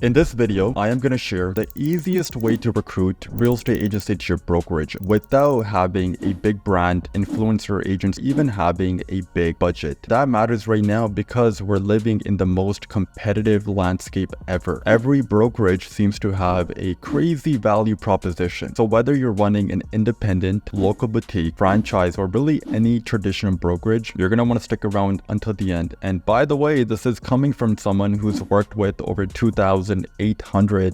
In this video, I am going to share the easiest way to recruit real estate agency to your brokerage without having a big brand, influencer agents, even having a big budget. That matters right now because we're living in the most competitive landscape ever. Every brokerage seems to have a crazy value proposition. So whether you're running an independent, local boutique, franchise, or really any traditional brokerage, you're going to want to stick around until the end. And by the way, this is coming from someone who's worked with over 2,800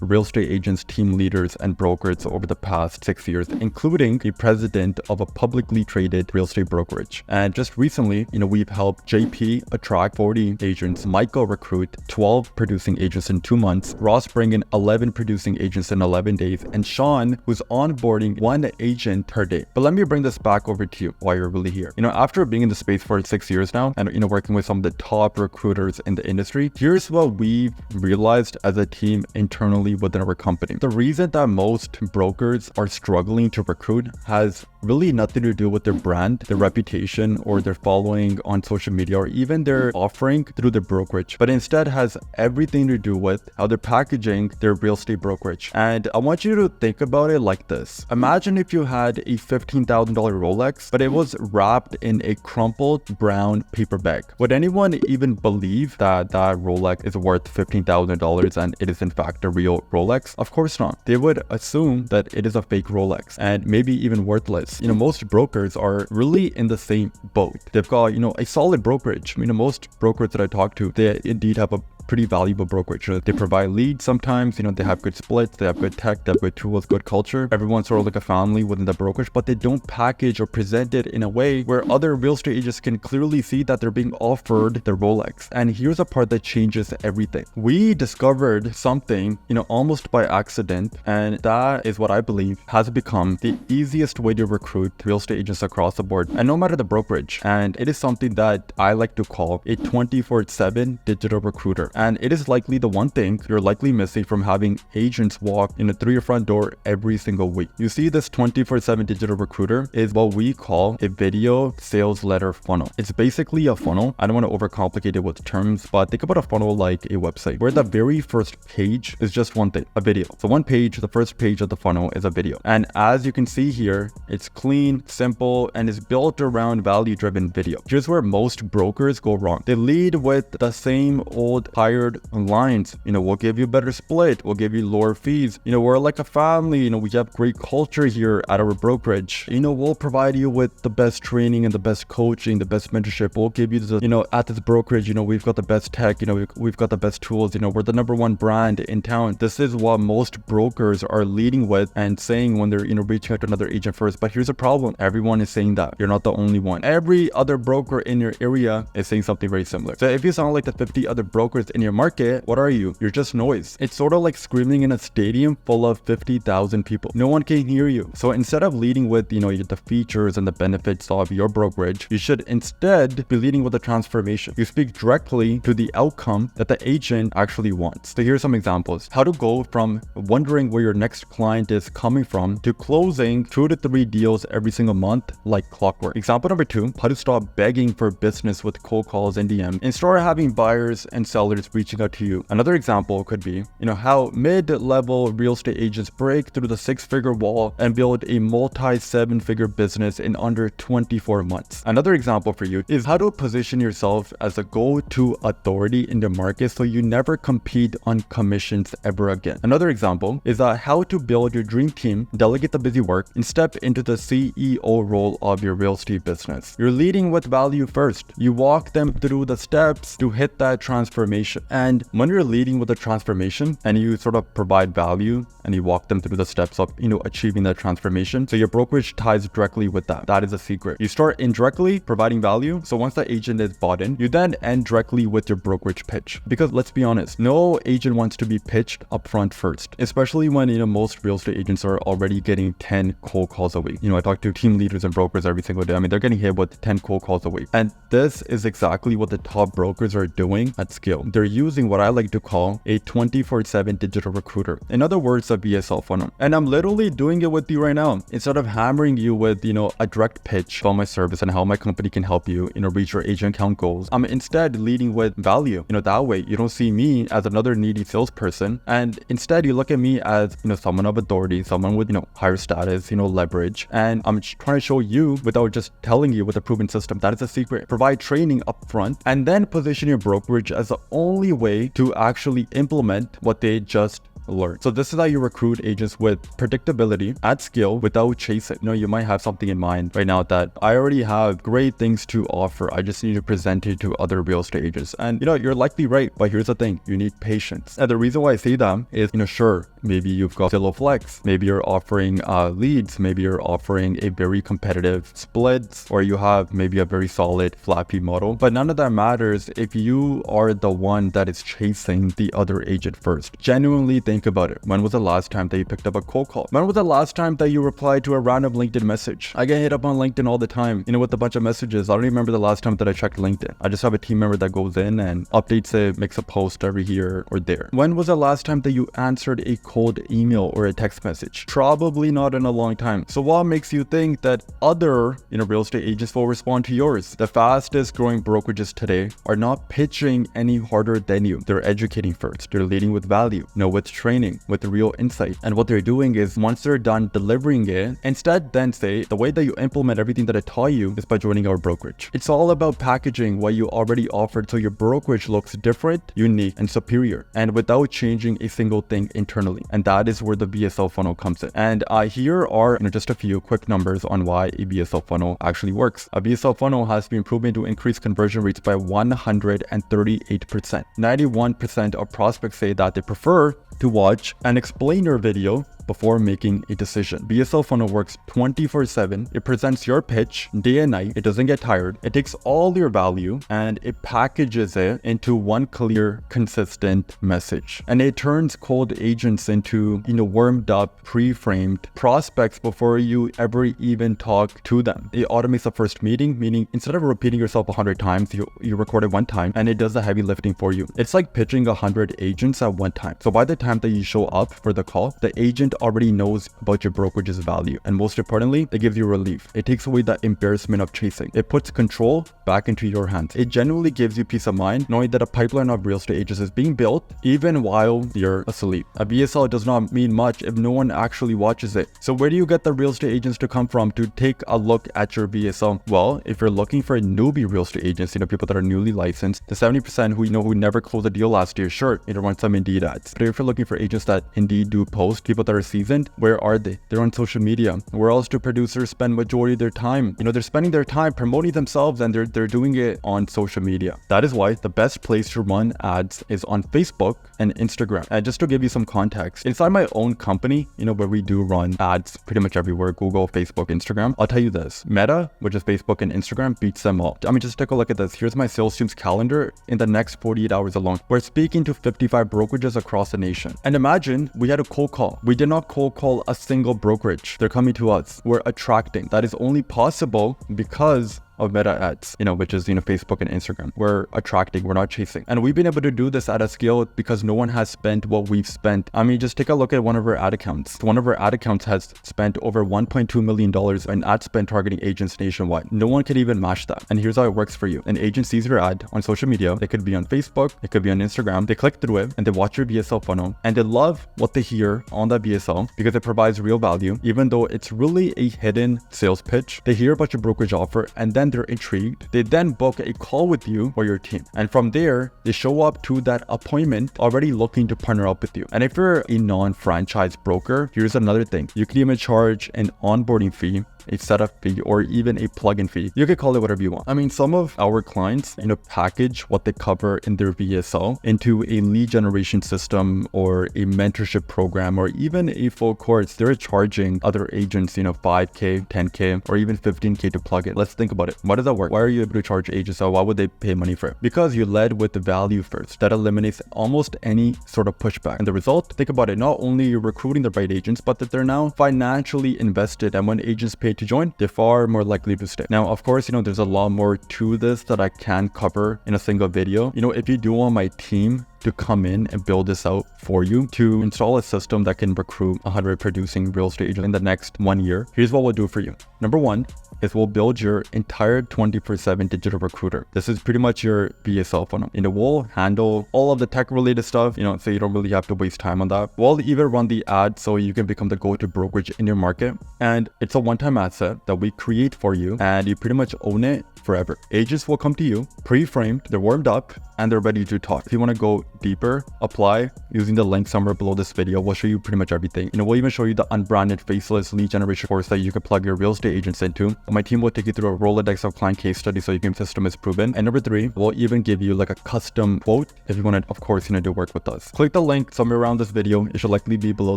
real estate agents, team leaders, and brokers over the past 6 years, including the president of a publicly traded real estate brokerage. And just recently, we've helped JP attract 40 agents, Michael recruit 12 producing agents in 2 months, Ross bring in 11 producing agents in 11 days, and Sean, who's onboarding 1 agent per day. But let me bring this back over to you while you're really here. After being in the space for 6 years now, and working with some of the top recruiters in the industry, here's what we've realized as a team internally within our company. The reason that most brokers are struggling to recruit has really nothing to do with their brand, their reputation, or their following on social media, or even their offering through their brokerage, but instead has everything to do with how they're packaging their real estate brokerage. And I want you to think about it like this. Imagine if you had a $15,000 Rolex, but it was wrapped in a crumpled brown paper bag. Would anyone even believe that that Rolex is worth $15,000 and it is in fact a real Rolex? Of course not. They would assume that it is a fake Rolex and maybe even worthless. Most brokers are really in the same boat. They've got, a solid brokerage. Most brokers that I talk to, they indeed have a pretty valuable brokerage. They provide leads sometimes, they have good splits, they have good tech, they have good tools, good culture. Everyone's sort of like a family within the brokerage, but they don't package or present it in a way where other real estate agents can clearly see that they're being offered the Rolex. And here's a part that changes everything. We discovered something, almost by accident, and that is what I believe has become the easiest way to recruit real estate agents across the board, and no matter the brokerage. And it is something that I like to call a 24/7 digital recruiter. And it is likely the one thing you're likely missing from having agents walk through your front door every single week. You see, this 24/7 digital recruiter is what we call a video sales letter funnel. It's basically a funnel. I don't want to overcomplicate it with terms, but think about a funnel like a website where the very first page is just one thing, a video. So one page, the first page of the funnel is a video. And as you can see here, it's clean, simple, and is built around value-driven video. Here's where most brokers go wrong. They lead with the same old hired lines. We'll give you better split, we'll give you lower fees, we're like a family, we have great culture here at our brokerage, we'll provide you with the best training and the best coaching, the best mentorship, we'll give you the, at this brokerage, we've got the best tech, we've got the best tools, we're the #1 brand in town. This is what most brokers are leading with and saying when they're reaching out to another agent first. But here's a problem. Everyone is saying that. You're not the only one. Every other broker in your area is saying something very similar. So if you sound like the 50 other brokers in your market, what are you? You're just noise. It's sort of like screaming in a stadium full of 50,000 people. No one can hear you. So instead of leading with, the features and the benefits of your brokerage, you should instead be leading with the transformation. You speak directly to the outcome that the agent actually wants. So here's some examples. How to go from wondering where your next client is coming from to closing 2 to 3 deals every single month like clockwork. Example number 2, how to stop begging for business with cold calls and DM and start having buyers and sellers reaching out to you. Another example could be, how mid-level real estate agents break through the 6-figure wall and build a multi-7-figure business in under 24 months. Another example for you is how to position yourself as a go-to authority in the market so you never compete on commissions ever again. Another example is how to build your dream team, delegate the busy work, and step into the CEO role of your real estate business. You're leading with value first. You walk them through the steps to hit that transformation. And when you're leading with a transformation and you sort of provide value and you walk them through the steps of, achieving that transformation, so your brokerage ties directly with that. That is a secret. You start indirectly providing value. So once the agent is bought in, you then end directly with your brokerage pitch. Because let's be honest, no agent wants to be pitched upfront first, especially when, most real estate agents are already getting 10 cold calls a week. I talk to team leaders and brokers every single day. They're getting hit with 10 cold calls a week. And this is exactly what the top brokers are doing at scale. They're they're using what I like to call a 24/7 digital recruiter. In other words, a VSL funnel. And I'm literally doing it with you right now. Instead of hammering you with, a direct pitch about my service and how my company can help you, reach your agent count goals, I'm instead leading with value. That way you don't see me as another needy salesperson, and instead you look at me as, someone of authority, someone with, higher status, leverage. And I'm trying to show you without just telling you with a proven system. That is a secret. Provide training up front and then position your brokerage as the only way to actually implement what they just learn. So this is how you recruit agents with predictability at scale without chasing. You might have something in mind right now that I already have great things to offer. I just need to present it to other real estate agents. And you're likely right, but here's the thing, you need patience. And the reason why I say that is, sure, maybe you've got Zillow Flex, maybe you're offering leads, maybe you're offering a very competitive splits, or you have maybe a very solid flat fee model. But none of that matters if you are the one that is chasing the other agent first. Genuinely think about it. When was the last time that you picked up a cold call? When was the last time that you replied to a random LinkedIn message? I get hit up on LinkedIn all the time, with a bunch of messages. I don't even remember the last time that I checked LinkedIn. I just have a team member that goes in and updates it, makes a post every here or there. When was the last time that you answered a cold email or a text message? Probably not in a long time. So what makes you think that other, real estate agents will respond to yours? The fastest growing brokerages today are not pitching any harder than you. They're educating first. They're leading with value, with training, with the real insight. And what they're doing is once they're done delivering it, instead then say, the way that you implement everything that I taught you is by joining our brokerage. It's all about packaging what you already offered so your brokerage looks different, unique, and superior, and without changing a single thing internally. And that is where the VSL funnel comes in. And here are just a few quick numbers on why a VSL funnel actually works. A VSL funnel has been proven to increase conversion rates by 138%. 91% of prospects say that they prefer to watch an explainer video before making a decision. VSL funnel works 24/7. It presents your pitch day and night. It doesn't get tired. It takes all your value and it packages it into one clear, consistent message. And it turns cold agents into, warmed up, pre-framed prospects before you ever even talk to them. It automates the first meeting, meaning instead of repeating yourself 100 times, you record it one time and it does the heavy lifting for you. It's like pitching 100 agents at one time. So by the time that you show up for the call, the agent already knows about your brokerage's value, and most importantly, it gives you relief. It takes away that embarrassment of chasing. It puts control back into your hands. It genuinely gives you peace of mind knowing that a pipeline of real estate agents is being built even while you're asleep. A VSL does not mean much if no one actually watches it. So where do you get the real estate agents to come from to take a look at your VSL? Well, if you're looking for newbie real estate agents, people that are newly licensed, the 70% who never closed a deal last year, sure, run some Indeed ads. But if you're looking for agents that Indeed do post, people that are seasoned, where are they? They're on social media. Where else do producers spend majority of their time? They're spending their time promoting themselves, and they're doing it on social media. That is why the best place to run ads is on Facebook and Instagram. And just to give you some context, inside my own company, where we do run ads pretty much everywhere, Google, Facebook, Instagram, I'll tell you this, Meta, which is Facebook and Instagram, beats them all. Just take a look at this. Here's my sales team's calendar in the next 48 hours alone. We're speaking to 55 brokerages across the nation. And imagine we had a cold call. We did not cold call a single brokerage. They're coming to us. We're attracting. That is only possible because of Meta ads, which is, Facebook and Instagram. We're attracting, we're not chasing. And we've been able to do this at a scale because no one has spent what we've spent. Just take a look at one of our ad accounts. One of our ad accounts has spent over $1.2 million in ad spend targeting agents nationwide. No one can even match that. And here's how it works for you. An agent sees your ad on social media. It could be on Facebook, it could be on Instagram. They click through it and they watch your VSL funnel and they love what they hear on that VSL because it provides real value. Even though it's really a hidden sales pitch, they hear about your brokerage offer and then they're intrigued. They then book a call with you or your team. And from there, they show up to that appointment already looking to partner up with you. And if you're a non-franchise broker, here's another thing. You can even charge an onboarding fee, a setup fee, or even a plugin fee. You could call it whatever you want. Some of our clients, package what they cover in their VSL into a lead generation system or a mentorship program or even a full course. They're charging other agents, $5K, $10K, or even $15K to plug it. Let's think about it. Why does that work? Why are you able to charge agents? Why would they pay money for it? Because you led with the value first. That eliminates almost any sort of pushback. And the result, think about it. Not only you're recruiting the right agents, but that they're now financially invested. And when agents pay pay to join, they're far more likely to stay. Now, of course, there's a lot more to this that I can cover in a single video. If you do want my team to come in and build this out for you, to install a system that can recruit 100 producing real estate agents in the next 1 year, here's what we'll do for you. Number one is we'll build your entire 24/7 digital recruiter. This is pretty much your VSL funnel. We'll handle all of the tech related stuff, so you don't really have to waste time on that. We'll even run the ads so you can become the go-to brokerage in your market. And it's a one-time asset that we create for you, and you pretty much own it forever. Agents will come to you pre-framed, they're warmed up, and they're ready to talk. If you want to go deeper, apply using the link somewhere below this video. We'll show you pretty much everything. We'll even show you the unbranded faceless lead generation course that you can plug your real estate agents into. My team will take you through a Rolodex of client case studies so you can system is proven. And number three, we'll even give you like a custom quote if you want to, of course, do work with us. Click the link somewhere around this video. It should likely be below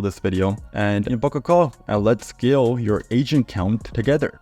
this video, and book a call and let's scale your agent count together.